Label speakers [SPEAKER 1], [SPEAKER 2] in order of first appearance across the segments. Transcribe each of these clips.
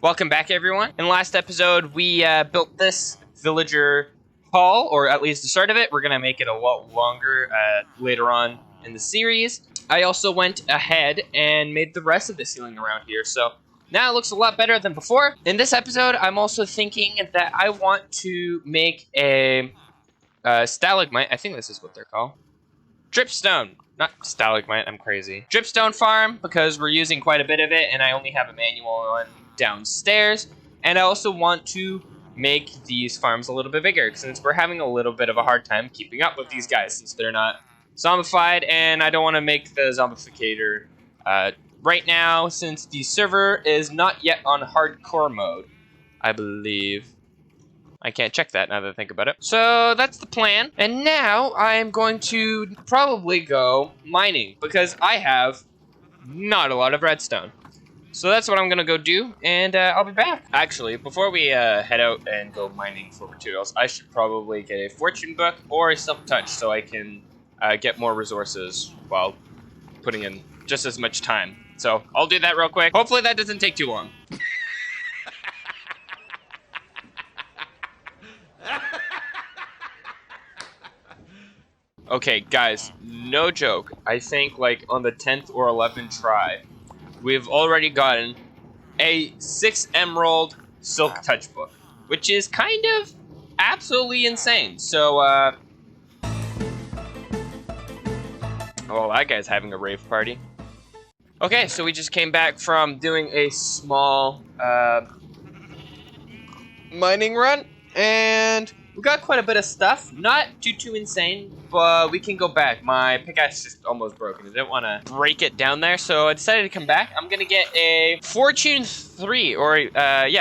[SPEAKER 1] Welcome back, everyone. In the last episode, we built this villager hall, or at least the start of it. We're going to make it a lot longer later on in the series. I also went ahead and made the rest of the ceiling around here, so now it looks a lot better than before. In this episode, I'm also thinking that I want to make a stalagmite. I think this is what they're called. Dripstone. Not stalagmite, I'm crazy. Dripstone farm, because we're using quite a bit of it, and I only have a manual one downstairs. And I also want to make these farms a little bit bigger, since we're having a little bit of a hard time keeping up with these guys, since they're not zombified, and I don't want to make the zombificator right now, since the server is not yet on hardcore mode, I believe. I can't check that now that I think about it. So that's the plan. And now I'm going to probably go mining because I have not a lot of redstone. So that's what I'm going to go do, and I'll be back. Actually, before we head out and go mining for materials, I should probably get a fortune book or a silk touch so I can get more resources while putting in just as much time. So I'll do that real quick. Hopefully that doesn't take too long. Okay, guys, no joke. I think like on the 10th or 11th try, we've already gotten a 6 emerald silk touch book, which is kind of absolutely insane. So, oh, that guy's having a rave party. Okay, so we just came back from doing a small mining run, and we got quite a bit of stuff. Not too insane, but we can go back. My pickaxe just almost broken. I didn't want to break it down there, so I decided to come back. I'm gonna get a Fortune 3, or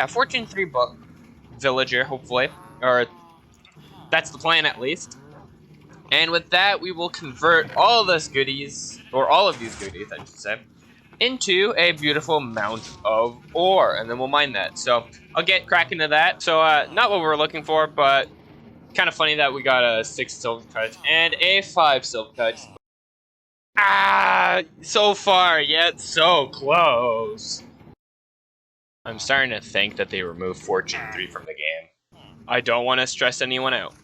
[SPEAKER 1] Fortune 3 book villager, hopefully, or that's the plan at least. And with that, we will convert all of these goodies, or all of these goodies, I should say, into a beautiful mount of ore, and then we'll mine that. So I'll get cracking to that. So not what we were looking for, but kind of funny that we got a 6 silk touch and a 5 silk touch. Ah, so far yet so close. I'm starting to think that they removed Fortune 3 from the game. I don't want to stress anyone out,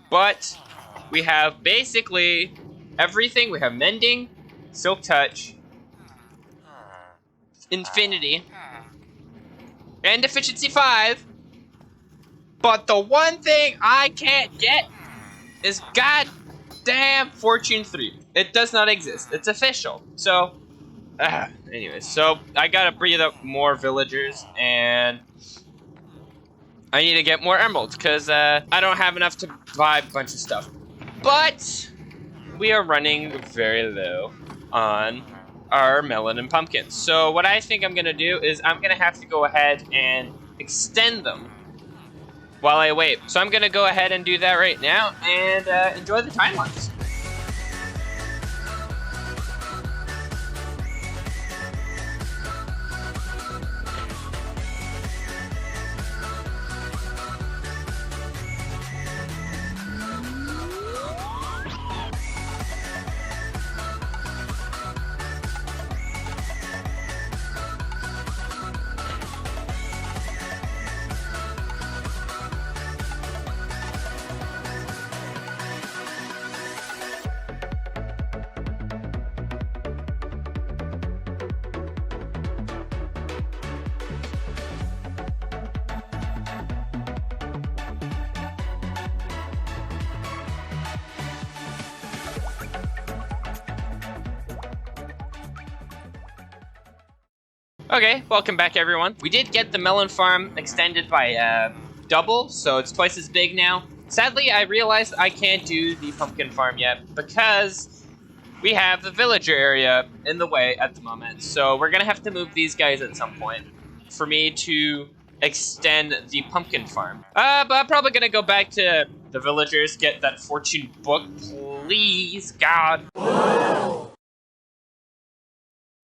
[SPEAKER 1] but we have basically everything. We have mending, silk touch, infinity, and efficiency 5. But the one thing I can't get is goddamn Fortune 3. It does not exist. It's official. So, anyways, so I gotta breed up more villagers, and I need to get more emeralds, because I don't have enough to buy a bunch of stuff. But we are running very low on our melon and pumpkins. So what I think I'm gonna do is I'm gonna have to go ahead and extend them while I wait. So I'm gonna go ahead and do that right now and enjoy the time lapse. Okay, welcome back, everyone. We did get the melon farm extended by double, so it's twice as big now. Sadly, I realized I can't do the pumpkin farm yet because we have the villager area in the way at the moment. So we're gonna have to move these guys at some point for me to extend the pumpkin farm. But I'm probably gonna go back to the villagers, get that fortune book, please, God.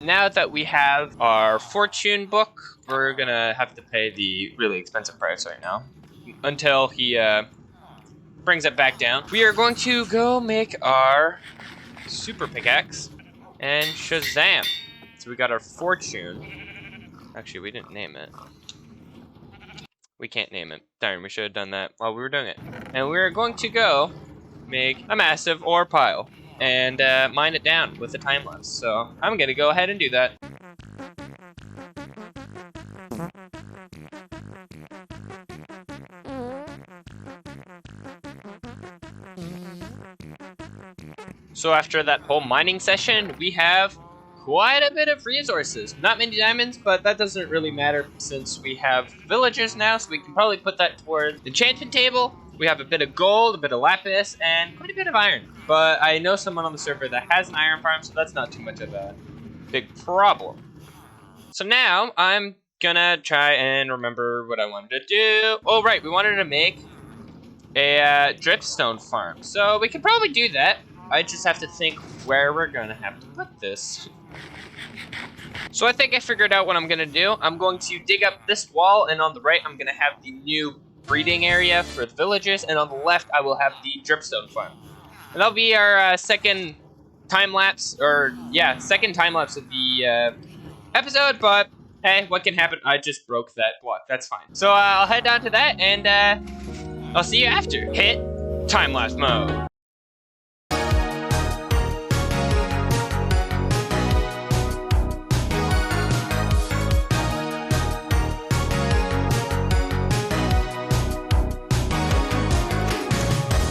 [SPEAKER 1] Now that we have our fortune book, we're gonna have to pay the really expensive price right now until he brings it back down. We are going to go make our super pickaxe and Shazam. So we got our fortune. Actually, we didn't name it. We can't name it. Darn, we should have done that while we were doing it. And we're going to go make a massive ore pile and mine it down with a time lapse. So I'm gonna go ahead and do that. So after that whole mining session, we have quite a bit of resources. Not many diamonds, but that doesn't really matter since we have villagers now, so we can probably put that towards the enchantment table. We have a bit of gold, a bit of lapis, and quite a bit of iron. But I know someone on the server that has an iron farm, so that's not too much of a big problem. So now I'm gonna try and remember what I wanted to do. Oh, right, we wanted to make a dripstone farm. So we can probably do that. I just have to think where we're gonna have to put this. So I think I figured out what I'm gonna do. I'm going to dig up this wall, and on the right I'm gonna have the new breeding area for the villagers, and on the left I will have the dripstone farm. And that'll be our second time lapse, second time lapse of the episode, but hey, what can happen? I just broke that block, that's fine. So I'll head down to that, and I'll see you after. Hit time lapse mode.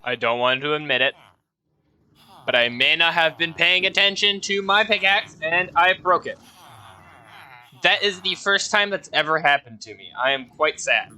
[SPEAKER 1] I don't want to admit it, but I may not have been paying attention to my pickaxe, and I broke it. That is the first time that's ever happened to me. I am quite sad.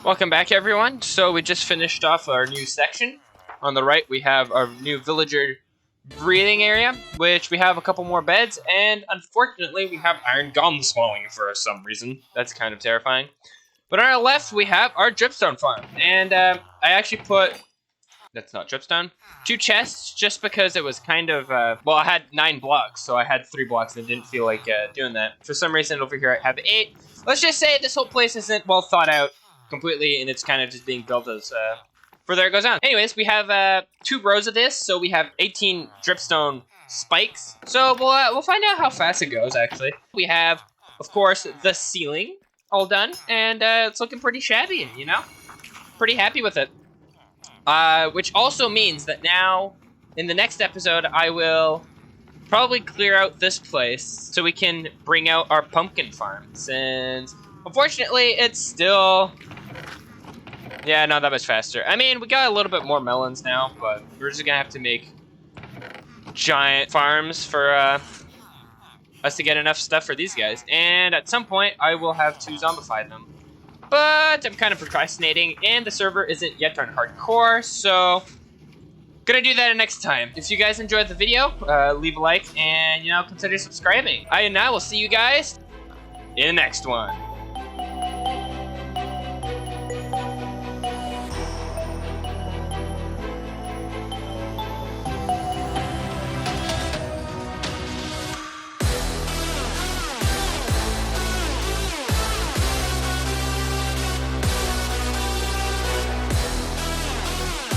[SPEAKER 1] Welcome back, everyone. So we just finished off our new section. On the right, we have our new villager breathing area, which we have a couple more beds, and unfortunately, we have iron golems spawning for some reason. That's kind of terrifying. But on our left, we have our dripstone farm, and I actually put, that's not dripstone, 2 chests just because it was kind of, well, I had 9 blocks, so I had 3 blocks and didn't feel like doing that. For some reason, over here, I have 8. Let's just say this whole place isn't well thought out completely, and it's kind of just being built as further it goes on. Anyways, we have 2 rows of this, so we have 18 dripstone spikes. So we'll find out how fast it goes, actually. We have, of course, the ceiling all done, and it's looking pretty shabby, you know? Pretty happy with it. Which also means that now, in the next episode, I will probably clear out this place so we can bring out our pumpkin farm, since unfortunately it's still, yeah, not that much faster. I mean, we got a little bit more melons now, but we're just gonna have to make giant farms for us to get enough stuff for these guys. And at some point, I will have to zombify them. But I'm kind of procrastinating, and the server isn't yet on hardcore, so gonna do that next time. If you guys enjoyed the video, leave a like and, you know, consider subscribing. I will see you guys in the next one.